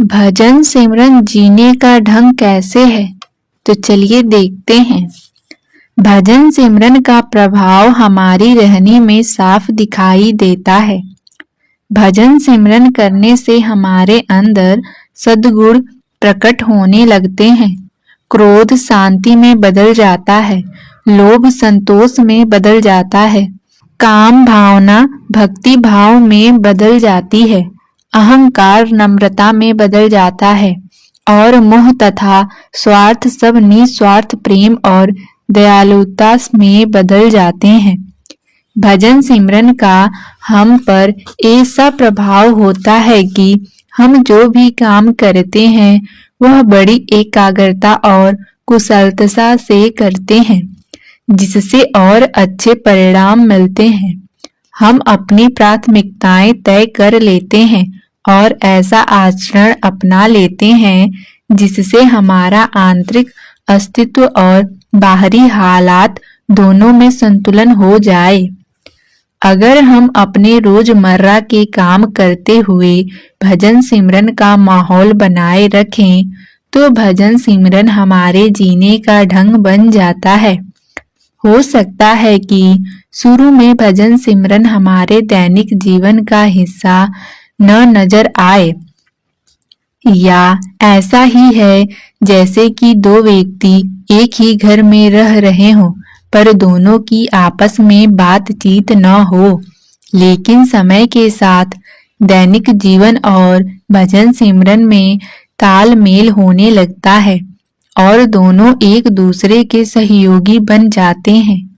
भजन सिमरन जीने का ढंग कैसे है, तो चलिए देखते हैं। भजन सिमरन का प्रभाव हमारी रहनी में साफ दिखाई देता है। भजन सिमरन करने से हमारे अंदर सद्गुण प्रकट होने लगते हैं। क्रोध शांति में बदल जाता है, लोभ संतोष में बदल जाता है, काम भावना भक्ति भाव में बदल जाती है, अहंकार नम्रता में बदल जाता है और मोह तथा स्वार्थ सब निस्वार्थ प्रेम और दयालुता में बदल जाते हैं। भजन सिमरन का हम पर ऐसा प्रभाव होता है कि हम जो भी काम करते हैं वह बड़ी एकाग्रता और कुशलता से करते हैं, जिससे और अच्छे परिणाम मिलते हैं। हम अपनी प्राथमिकताएं तय कर लेते हैं और ऐसा आचरण अपना लेते हैं जिससे हमारा आंतरिक अस्तित्व और बाहरी हालात दोनों में संतुलन हो जाए। अगर हम अपने रोजमर्रा के काम करते हुए भजन सिमरन का माहौल बनाए रखें तो भजन सिमरन हमारे जीने का ढंग बन जाता है। हो सकता है कि शुरू में भजन सिमरन हमारे दैनिक जीवन का हिस्सा न नजर आए, या ऐसा ही है जैसे कि दो व्यक्ति एक ही घर में रह रहे हों पर दोनों की आपस में बातचीत न हो। लेकिन समय के साथ दैनिक जीवन और भजन सिमरन में तालमेल होने लगता है और दोनों एक दूसरे के सहयोगी बन जाते हैं।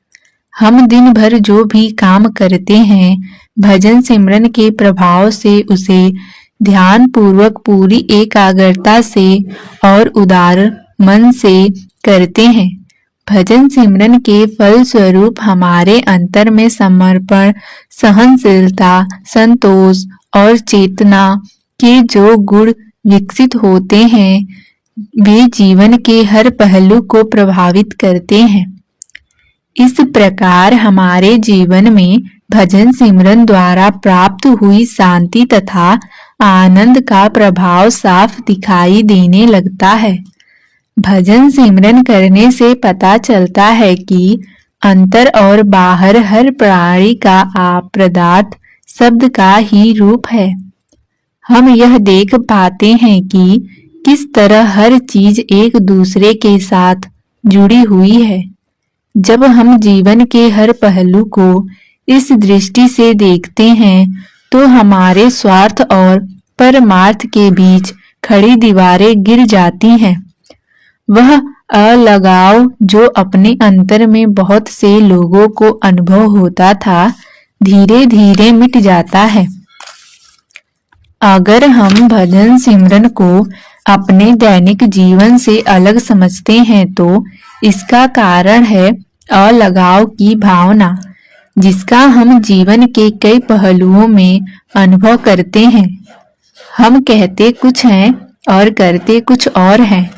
हम दिन भर जो भी काम करते हैं भजन सिमरन के प्रभाव से उसे ध्यान पूर्वक पूरी एकाग्रता से और उदार मन से करते हैं। भजन सिमरन के फल स्वरूप हमारे अंतर में समर्पण, सहनशीलता, संतोष और चेतना के जो गुण विकसित होते हैं वे जीवन के हर पहलू को प्रभावित करते हैं। इस प्रकार हमारे जीवन में भजन सिमरन द्वारा प्राप्त हुई शांति तथा आनंद का प्रभाव साफ दिखाई देने लगता है। भजन सिमरन करने से पता चलता है कि अंतर और बाहर हर प्राणी का पदार्थ शब्द का ही रूप है। हम यह देख पाते हैं कि किस तरह हर चीज एक दूसरे के साथ जुड़ी हुई है। जब हम जीवन के हर पहलू को इस दृष्टि से देखते हैं तो हमारे स्वार्थ और परमार्थ के बीच खड़ी दीवारें गिर जाती हैं। वह अलगाव जो अपने अंतर में बहुत से लोगों को अनुभव होता था धीरे धीरे मिट जाता है। अगर हम भजन सिमरन को अपने दैनिक जीवन से अलग समझते हैं तो इसका कारण है अलगाव की भावना, जिसका हम जीवन के कई पहलुओं में अनुभव करते हैं। हम कहते कुछ हैं और करते कुछ और हैं।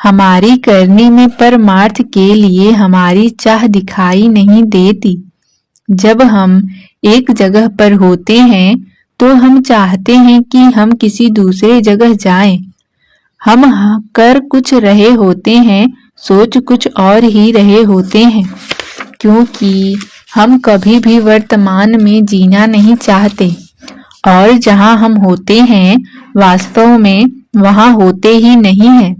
हमारी करनी में परमार्थ के लिए हमारी चाह दिखाई नहीं देती। जब हम एक जगह पर होते हैं तो हम चाहते हैं कि हम किसी दूसरे जगह जाएं। हम कर कुछ रहे होते हैं, सोच कुछ और ही रहे होते हैं, क्योंकि हम कभी भी वर्तमान में जीना नहीं चाहते और जहां हम होते हैं वास्तव में वहां होते ही नहीं हैं।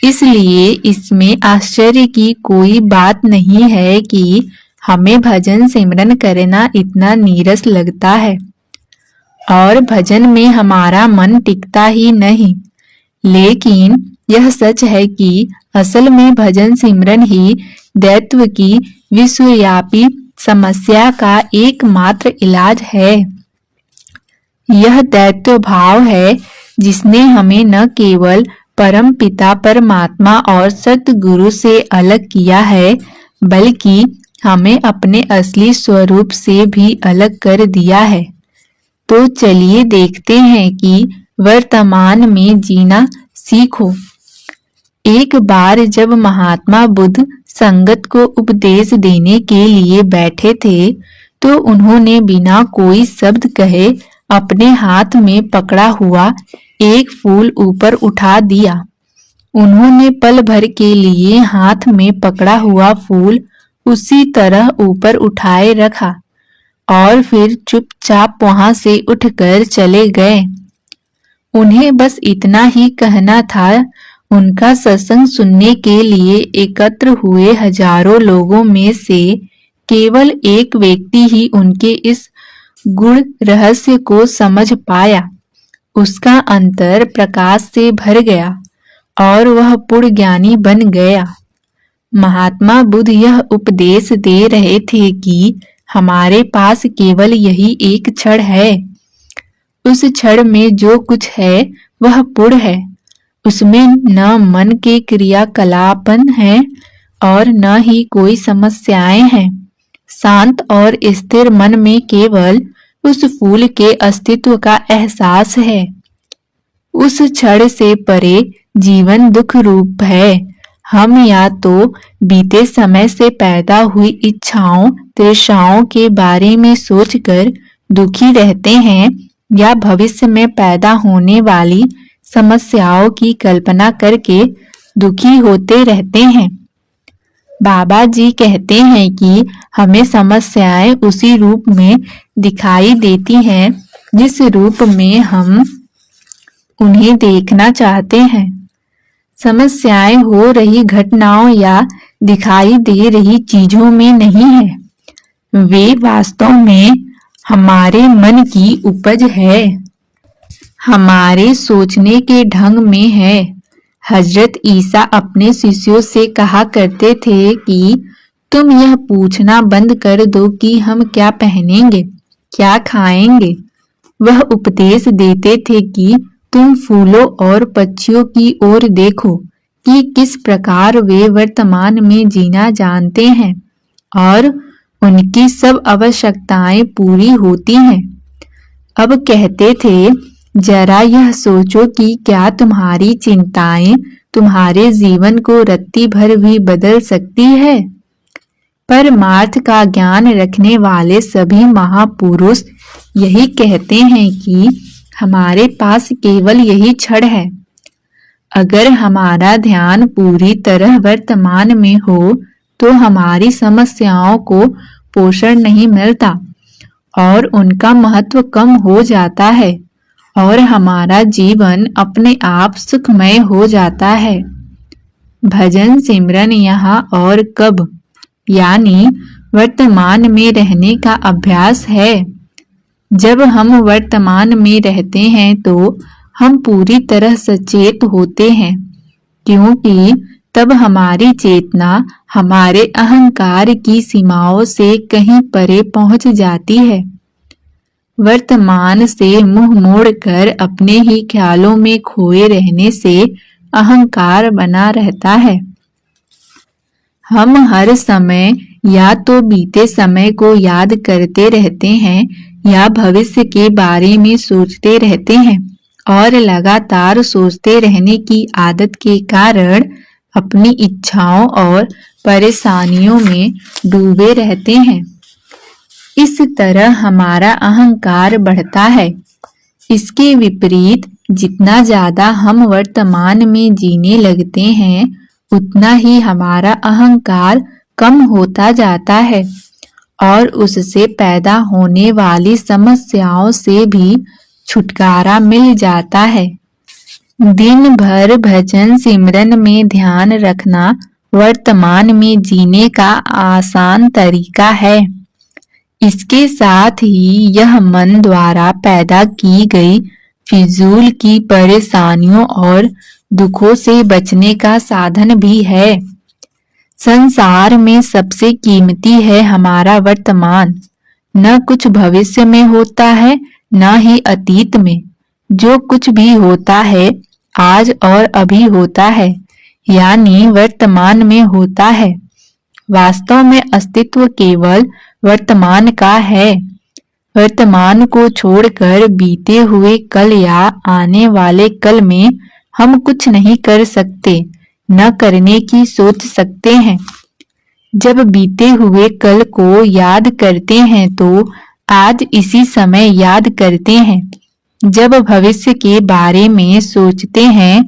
इसलिए इसमें आश्चर्य की कोई बात नहीं है कि हमें भजन सिमरन करना इतना नीरस लगता है और भजन में हमारा मन टिकता ही नहीं। लेकिन यह सच है कि असल में भजन सिमरन ही दैत्व की विश्वव्यापी समस्या का एकमात्र इलाज है। यह दैत्व भाव है जिसने हमें न केवल परम पिता परमात्मा और सतगुरु से अलग किया है बल्कि हमें अपने असली स्वरूप से भी अलग कर दिया है। तो चलिए देखते हैं कि वर्तमान में जीना सीखो। एक बार जब महात्मा बुद्ध संगत को उपदेश देने के लिए बैठे थे तो उन्होंने बिना कोई शब्द कहे अपने हाथ में पकड़ा हुआ एक फूल ऊपर उठा दिया। उन्होंने पल भर के लिए हाथ में पकड़ा हुआ फूल उसी तरह ऊपर उठाए रखा और फिर चुपचाप वहां से उठकर चले गए। उन्हें बस इतना ही कहना था। उनका सत्संग सुनने के लिए एकत्र हुए हजारों लोगों में से केवल एक व्यक्ति ही उनके इस गुण रहस्य को समझ पाया। उसका अंतर प्रकाश से भर गया और वह पूर्ण ज्ञानी बन गया। महात्मा बुद्ध यह उपदेश दे रहे थे कि हमारे पास केवल यही एक क्षण है। उस क्षण में जो कुछ है वह पूर्ण है। उसमें न मन के क्रियाकलापन है और न ही कोई समस्याएं हैं। शांत और स्थिर मन में केवल उस फूल के अस्तित्व का एहसास है। उस क्षण से परे जीवन दुख रूप है। हम या तो बीते समय से पैदा हुई इच्छाओं तृष्णाओं के बारे में सोचकर दुखी रहते हैं या भविष्य में पैदा होने वाली समस्याओं की कल्पना करके दुखी होते रहते हैं। बाबा जी कहते हैं कि हमें समस्याएं उसी रूप में दिखाई देती हैं जिस रूप में हम उन्हें देखना चाहते हैं। समस्याएं हो रही घटनाओं या दिखाई दे रही चीजों में नहीं है। वे वास्तव में हमारे मन की उपज है, हमारे सोचने के ढंग में है। हजरत ईसा अपने शिष्यों से कहा करते थे कि तुम यह पूछना बंद कर दो कि हम क्या पहनेंगे, क्या खाएंगे। वह उपदेश देते थे कि तुम फूलों और पक्षियों की ओर देखो कि किस प्रकार वे वर्तमान में जीना जानते हैं और उनकी सब आवश्यकताएं पूरी होती हैं। अब कहते थे, जरा यह सोचो कि क्या तुम्हारी चिंताएं तुम्हारे जीवन को रत्ती भर भी बदल सकती है। परमार्थ का ज्ञान रखने वाले सभी महापुरुष यही कहते हैं कि हमारे पास केवल यही क्षण है। अगर हमारा ध्यान पूरी तरह वर्तमान में हो तो हमारी समस्याओं को पोषण नहीं मिलता और उनका महत्व कम हो जाता है और हमारा जीवन अपने आप सुखमय हो जाता है। भजन सिमरन यहाँ और कब यानी वर्तमान में रहने का अभ्यास है। जब हम वर्तमान में रहते हैं तो हम पूरी तरह सचेत होते हैं, क्योंकि तब हमारी चेतना हमारे अहंकार की सीमाओं से कहीं परे पहुंच जाती है। वर्तमान से मुंह मोड़कर अपने ही ख्यालों में खोए रहने से अहंकार बना रहता है। हम हर समय या तो बीते समय को याद करते रहते हैं या भविष्य के बारे में सोचते रहते हैं और लगातार सोचते रहने की आदत के कारण अपनी इच्छाओं और परेशानियों में डूबे रहते हैं। इस तरह हमारा अहंकार बढ़ता है। इसके विपरीत जितना ज्यादा हम वर्तमान में जीने लगते हैं उतना ही हमारा अहंकार कम होता जाता है और उससे पैदा होने वाली समस्याओं से भी छुटकारा मिल जाता है। दिन भर भजन सिमरन में ध्यान रखना वर्तमान में जीने का आसान तरीका है। इसके साथ ही यह मन द्वारा पैदा की गई फिजूल की परेशानियों और दुखों से बचने का साधन भी है। संसार में सबसे कीमती है हमारा वर्तमान। न कुछ भविष्य में होता है न ही अतीत में। जो कुछ भी होता है आज और अभी होता है, यानी वर्तमान में होता है। वास्तव में अस्तित्व केवल वर्तमान का है। वर्तमान को छोड़कर बीते हुए कल या आने वाले कल में हम कुछ नहीं कर सकते, न करने की सोच सकते हैं। जब बीते हुए कल को याद करते हैं तो आज इसी समय याद करते हैं। जब भविष्य के बारे में सोचते हैं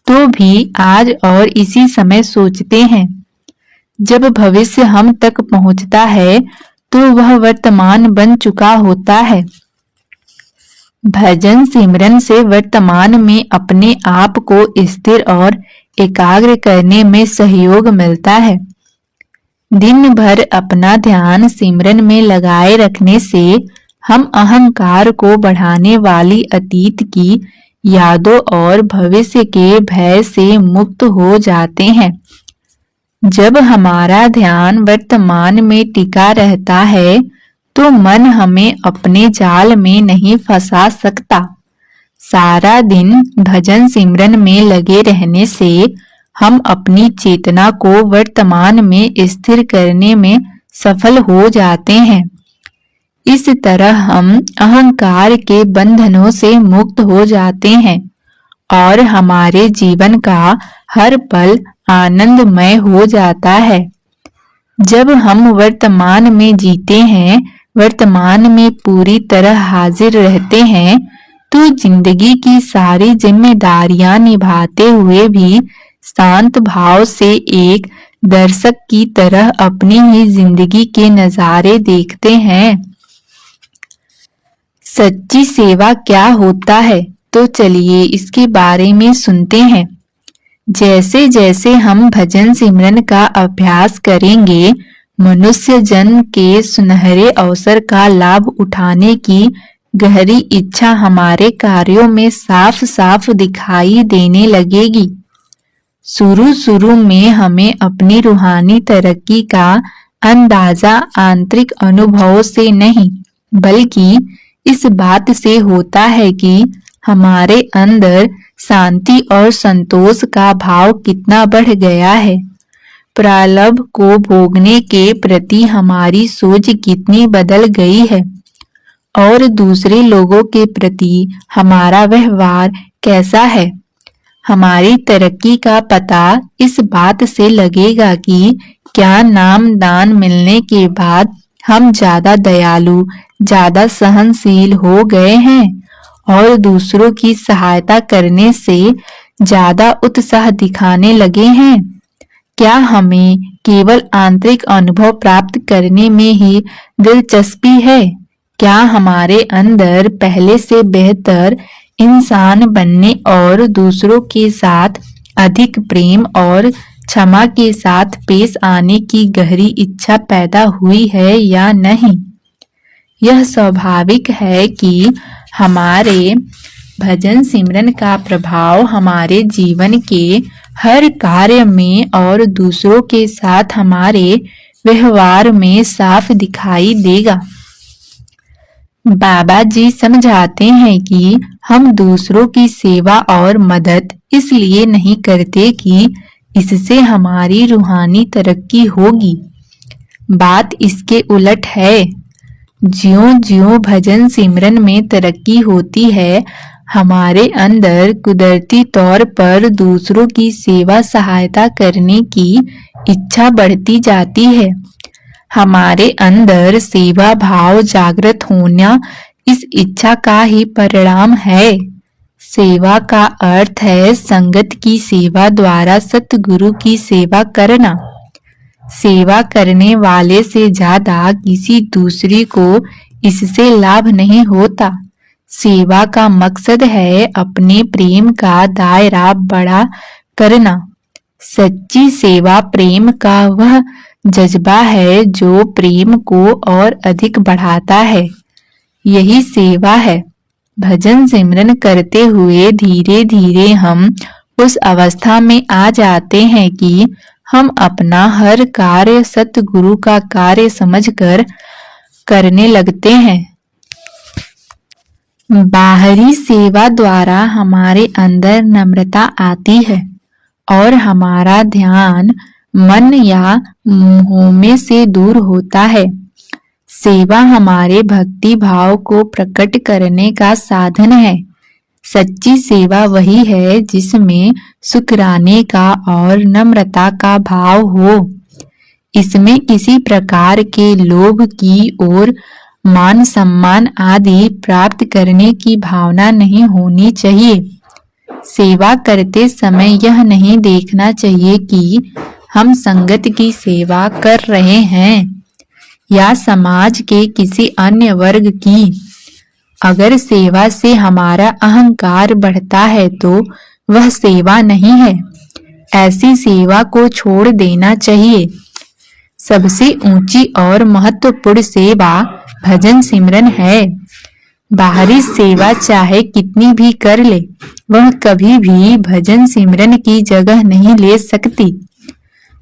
तो भी आज और इसी समय सोचते हैं। जब भविष्य हम तक पहुंचता है तो वह वर्तमान बन चुका होता है। भजन सिमरन से वर्तमान में अपने आप को स्थिर और एकाग्र करने में सहयोग मिलता है। दिन भर अपना ध्यान सिमरन में लगाए रखने से हम अहंकार को बढ़ाने वाली अतीत की यादों और भविष्य के भय से मुक्त हो जाते हैं। जब हमारा ध्यान वर्तमान में टिका रहता है तो मन हमें अपने जाल में नहीं फंसा सकता। सारा दिन भजन सिमरन में लगे रहने से हम अपनी चेतना को वर्तमान में स्थिर करने में सफल हो जाते हैं। इस तरह हम अहंकार के बंधनों से मुक्त हो जाते हैं और हमारे जीवन का हर पल आनंदमय हो जाता है। जब हम वर्तमान में जीते हैं, वर्तमान में पूरी तरह हाजिर रहते हैं, तो जिंदगी की सारी जिम्मेदारियां निभाते हुए भी शांत भाव से एक दर्शक की तरह अपनी ही जिंदगी के नजारे देखते हैं। सच्ची सेवा क्या होता है, तो चलिए इसके बारे में सुनते हैं। जैसे जैसे हम भजन सिमरन का अभ्यास करेंगे, मनुष्य जन्म के सुनहरे अवसर का लाभ उठाने की गहरी इच्छा हमारे कार्यों में साफ साफ दिखाई देने लगेगी। शुरू शुरू में हमें अपनी रूहानी तरक्की का अंदाजा आंतरिक अनुभव से नहीं, बल्कि इस बात से होता है कि हमारे अंदर शांति और संतोष का भाव कितना बढ़ गया है, प्रारब्ध को भोगने के प्रति हमारी सोच कितनी बदल गई है और दूसरे लोगों के प्रति हमारा व्यवहार कैसा है। हमारी तरक्की का पता इस बात से लगेगा कि क्या नाम दान मिलने के बाद हम ज्यादा दयालु, ज्यादा सहनशील हो गए हैं और दूसरों की सहायता करने से ज्यादा उत्साह दिखाने लगे हैं। क्या हमें केवल आंतरिक अनुभव प्राप्त करने में ही दिलचस्पी है? क्या हमारे अंदर पहले से बेहतर इंसान बनने और दूसरों के साथ अधिक प्रेम और क्षमा के साथ पेश आने की गहरी इच्छा पैदा हुई है या नहीं? यह स्वाभाविक है कि हमारे भजन सिमरन का प्रभाव हमारे जीवन के हर कार्य में और दूसरों के साथ हमारे व्यवहार में साफ दिखाई देगा। बाबा जी समझाते हैं कि हम दूसरों की सेवा और मदद इसलिए नहीं करते कि इससे हमारी रूहानी तरक्की होगी। बात इसके उलट है। ज्यों-ज्यों भजन सिमरन में तरक्की होती है, हमारे अंदर कुदरती तौर पर दूसरों की सेवा सहायता करने की इच्छा बढ़ती जाती है। हमारे अंदर सेवा भाव जागृत होना इस इच्छा का ही परिणाम है। सेवा का अर्थ है संगत की सेवा द्वारा सतगुरु की सेवा करना। सेवा करने वाले से ज्यादा किसी दूसरे को इससे लाभ नहीं होता। सेवा का मकसद है अपने प्रेम का दायरा बड़ा करना। सच्ची सेवा प्रेम का वह जज्बा है जो प्रेम को और अधिक बढ़ाता है। यही सेवा है। भजन सिमरन करते हुए धीरे धीरे हम उस अवस्था में आ जाते हैं कि हम अपना हर कार्य सतगुरु का कार्य समझकर करने लगते हैं। बाहरी सेवा द्वारा हमारे अंदर नम्रता आती है और हमारा ध्यान मन या मोह से दूर होता है। सेवा हमारे भक्ति भाव को प्रकट करने का साधन है। सच्ची सेवा वही है जिसमें शुक्राने का और नम्रता का भाव हो। इसमें किसी प्रकार के लोभ की ओर मान सम्मान आदि प्राप्त करने की भावना नहीं होनी चाहिए। सेवा करते समय यह नहीं देखना चाहिए कि हम संगत की सेवा कर रहे हैं या समाज के किसी अन्य वर्ग की। अगर सेवा से हमारा अहंकार बढ़ता है तो वह सेवा नहीं है। ऐसी सेवा को छोड़ देना चाहिए। सबसे ऊंची और महत्वपूर्ण सेवा भजन सिमरन है। बाहरी सेवा चाहे कितनी भी कर ले, वह कभी भी भजन सिमरन की जगह नहीं ले सकती।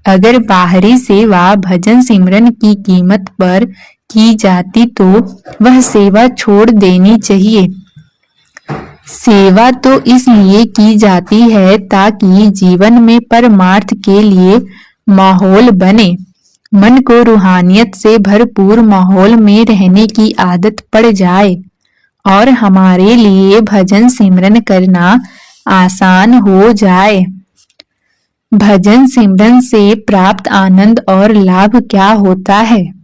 अगर बाहरी सेवा भजन सिमरन की कीमत पर की जाती तो वह सेवा छोड़ देनी चाहिए। सेवा तो इसलिए की जाती है ताकि जीवन में परमार्थ के लिए माहौल बने, मन को रूहानियत से भरपूर माहौल में रहने की आदत पड़ जाए और हमारे लिए भजन सिमरन करना आसान हो जाए। भजन सिमरन से प्राप्त आनंद और लाभ क्या होता है?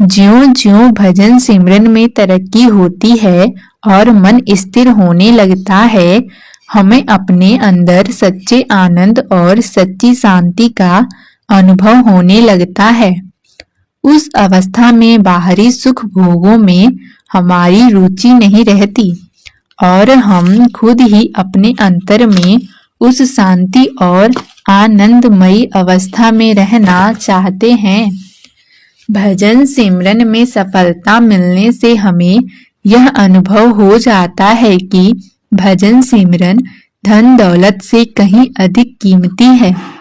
ज्यों-ज्यों भजन सिमरन में तरक्की होती है और मन स्थिर होने लगता है, हमें अपने अंदर सच्चे आनंद और सच्ची शांति का अनुभव होने लगता है। उस अवस्था में बाहरी सुख भोगों में हमारी रुचि नहीं रहती और हम खुद ही अपने अंतर में उस शांति और आनंदमयी अवस्था में रहना चाहते हैं। भजन सिमरन में सफलता मिलने से हमें यह अनुभव हो जाता है कि भजन सिमरन धन दौलत से कहीं अधिक कीमती है।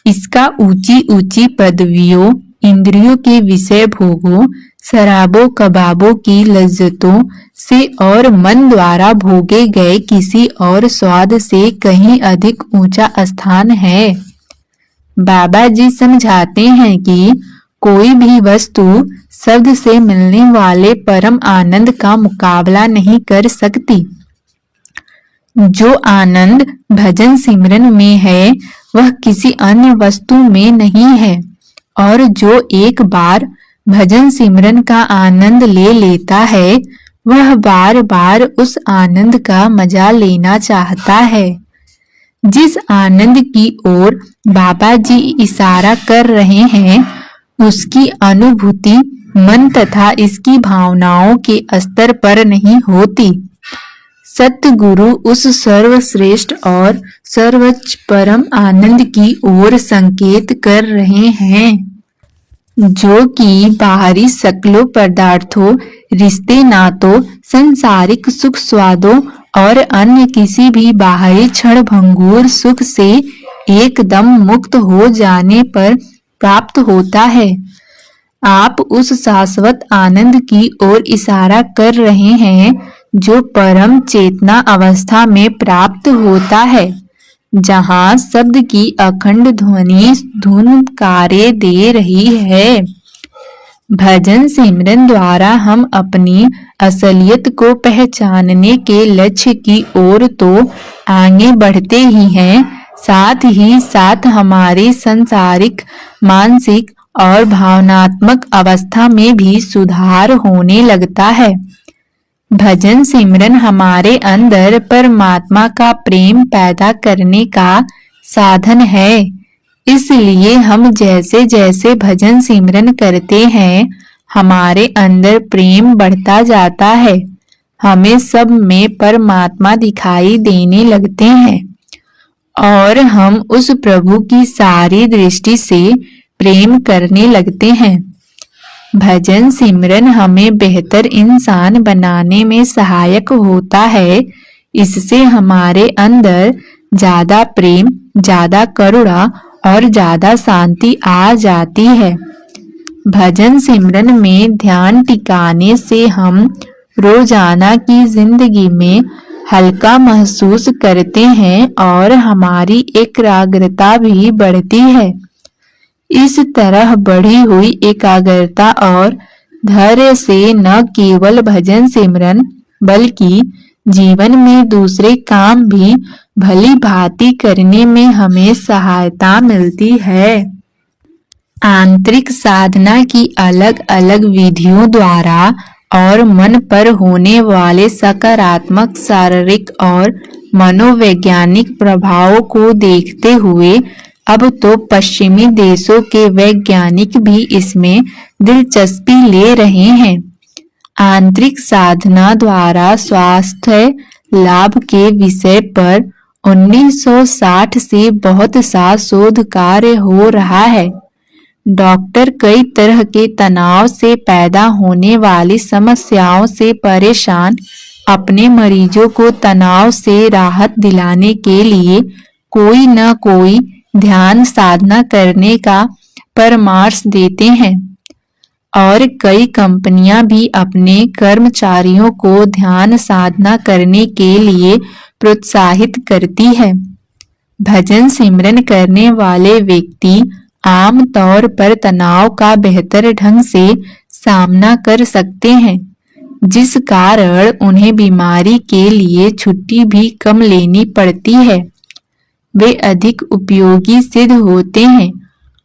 इसका ऊंची ऊंची पदवियों, इंद्रियों के विषय भोगों, शराबों कबाबों की लज्जतों से और मन द्वारा भोगे गए किसी और स्वाद से कहीं अधिक ऊंचा स्थान है। बाबा जी समझाते हैं कि कोई भी वस्तु शब्द से मिलने वाले परम आनंद का मुकाबला नहीं कर सकती। जो आनंद भजन सिमरन में है वह किसी अन्य वस्तु में नहीं है और जो एक बार भजन सिमरन का आनंद ले लेता है वह बार बार उस आनंद का मजा लेना चाहता है। जिस आनंद की ओर बाबा जी इशारा कर रहे हैं उसकी अनुभूति मन तथा इसकी भावनाओं के स्तर पर नहीं होती। सतगुरु उस सर्वश्रेष्ठ और सर्वोच्च परम आनंद की ओर संकेत कर रहे हैं जो कि बाहरी शक्लों पदार्थों, रिश्ते नातों, सांसारिक सुख स्वादों और अन्य किसी भी बाहरी क्षण भंगुर सुख से एकदम मुक्त हो जाने पर प्राप्त होता है। आप उस शाश्वत आनंद की ओर इशारा कर रहे हैं जो परम चेतना अवस्था में प्राप्त होता है, जहाँ शब्द की अखंड ध्वनि धुन कार्य दे रही है। भजन सिमरन द्वारा हम अपनी असलियत को पहचानने के लक्ष्य की ओर तो आगे बढ़ते ही हैं, साथ ही साथ हमारी सांसारिक, मानसिक और भावनात्मक अवस्था में भी सुधार होने लगता है। भजन सिमरन हमारे अंदर परमात्मा का प्रेम पैदा करने का साधन है। इसलिए हम जैसे जैसे भजन सिमरन करते हैं हमारे अंदर प्रेम बढ़ता जाता है। हमें सब में परमात्मा दिखाई देने लगते हैं और हम उस प्रभु की सारी दृष्टि से प्रेम करने लगते हैं। भजन सिमरन हमें बेहतर इंसान बनाने में सहायक होता है। इससे हमारे अंदर ज्यादा प्रेम, ज्यादा करुणा और ज्यादा शांति आ जाती है। भजन सिमरन में ध्यान टिकाने से हम रोजाना की जिंदगी में हल्का महसूस करते हैं और हमारी एकाग्रता भी बढ़ती है। इस तरह बढ़ी हुई एकाग्रता और धैर्य से न केवल भजन सिमरन बल्कि जीवन में दूसरे काम भी भली भांति करने में हमें सहायता मिलती है। आंतरिक साधना की अलग अलग विधियों द्वारा और मन पर होने वाले सकारात्मक शारीरिक और मनोवैज्ञानिक प्रभावों को देखते हुए अब तो पश्चिमी देशों के वैज्ञानिक भी इसमें दिलचस्पी ले रहे हैं। आंतरिक साधना द्वारा स्वास्थ्य लाभ के विषय पर 1960 से बहुत सा शोध कार्य हो रहा है। डॉक्टर कई तरह के तनाव से पैदा होने वाली समस्याओं से परेशान अपने मरीजों को तनाव से राहत दिलाने के लिए कोई न कोई ध्यान साधना करने का परामर्श देते हैं और कई कंपनियां भी अपने कर्मचारियों को ध्यान साधना करने के लिए प्रोत्साहित करती है। भजन सिमरन करने वाले व्यक्ति आम तौर पर तनाव का बेहतर ढंग से सामना कर सकते हैं, जिस कारण उन्हें बीमारी के लिए छुट्टी भी कम लेनी पड़ती है। वे अधिक उपयोगी सिद्ध होते हैं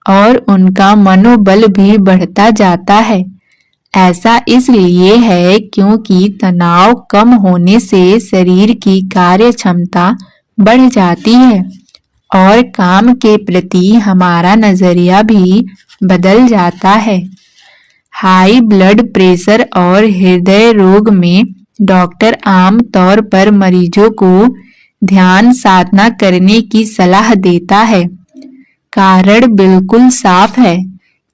और उनका मनोबल भी बढ़ता जाता है। ऐसा इसलिए है क्योंकि तनाव कम होने से शरीर की कार्य क्षमता बढ़ जाती है और काम के प्रति हमारा नजरिया भी बदल जाता है। हाई ब्लड प्रेशर और हृदय रोग में डॉक्टर आम तौर पर मरीजों को ध्यान साधना करने की सलाह देता है। कारण बिल्कुल साफ है।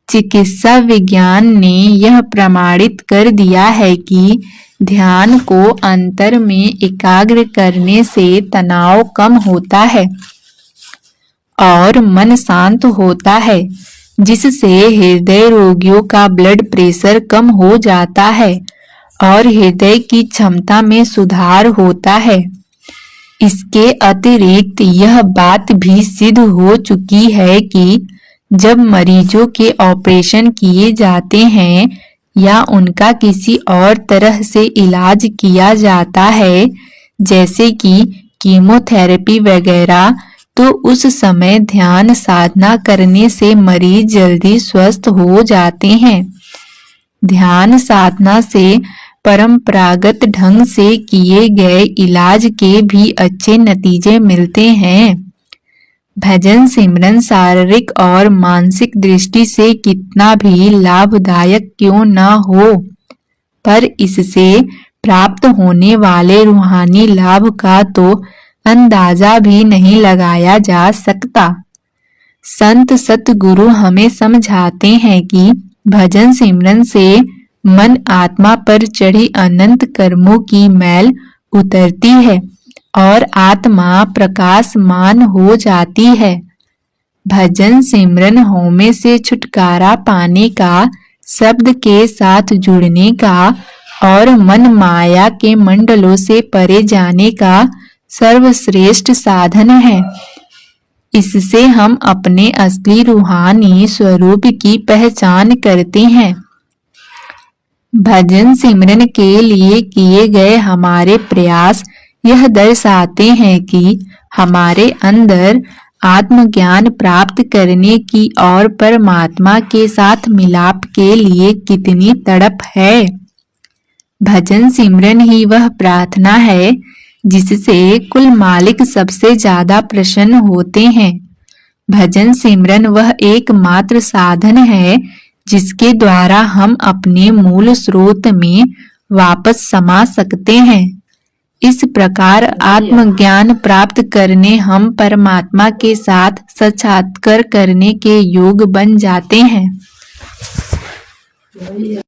चिकित्सा विज्ञान ने यह प्रमाणित कर दिया है कि ध्यान को अंतर में एकाग्र करने से तनाव कम होता है और मन शांत होता है, जिससे हृदय रोगियों का ब्लड प्रेशर कम हो जाता है और हृदय की क्षमता में सुधार होता है। इसके अतिरिक्त यह बात भी सिद्ध हो चुकी है कि जब मरीजों के ऑपरेशन किए जाते हैं या उनका किसी और तरह से इलाज किया जाता है, जैसे कि कीमोथेरेपी वगैरह, तो उस समय ध्यान साधना करने से मरीज जल्दी स्वस्थ हो जाते हैं। ध्यान साधना से परंपरागत ढंग से किए गए इलाज के भी अच्छे नतीजे मिलते हैं। भजन सिमरन शारीरिक और मानसिक दृष्टि से कितना भी लाभदायक क्यों न हो, पर इससे प्राप्त होने वाले रूहानी लाभ का तो अंदाजा भी नहीं लगाया जा सकता। संत सतगुरु हमें समझाते हैं कि भजन सिमरन से मन आत्मा पर चढ़ी अनंत कर्मों की मैल उतरती है और आत्मा प्रकाशमान हो जाती है। भजन सिमरन होमे से छुटकारा पाने का, शब्द के साथ जुड़ने का और मन माया के मंडलों से परे जाने का सर्वश्रेष्ठ साधन है। इससे हम अपने असली रूहानी स्वरूप की पहचान करते हैं। भजन सिमरन के लिए किए गए हमारे प्रयास यह दर्शाते हैं कि हमारे अंदर आत्मज्ञान प्राप्त करने की और परमात्मा के साथ मिलाप के लिए कितनी तड़प है। भजन सिमरन ही वह प्रार्थना है जिससे कुल मालिक सबसे ज्यादा प्रसन्न होते हैं। भजन सिमरन वह एकमात्र साधन है जिसके द्वारा हम अपने मूल स्रोत में वापस समा सकते हैं। इस प्रकार आत्मज्ञान प्राप्त करने हम परमात्मा के साथ साक्षात्कार करने के योग्य बन जाते हैं।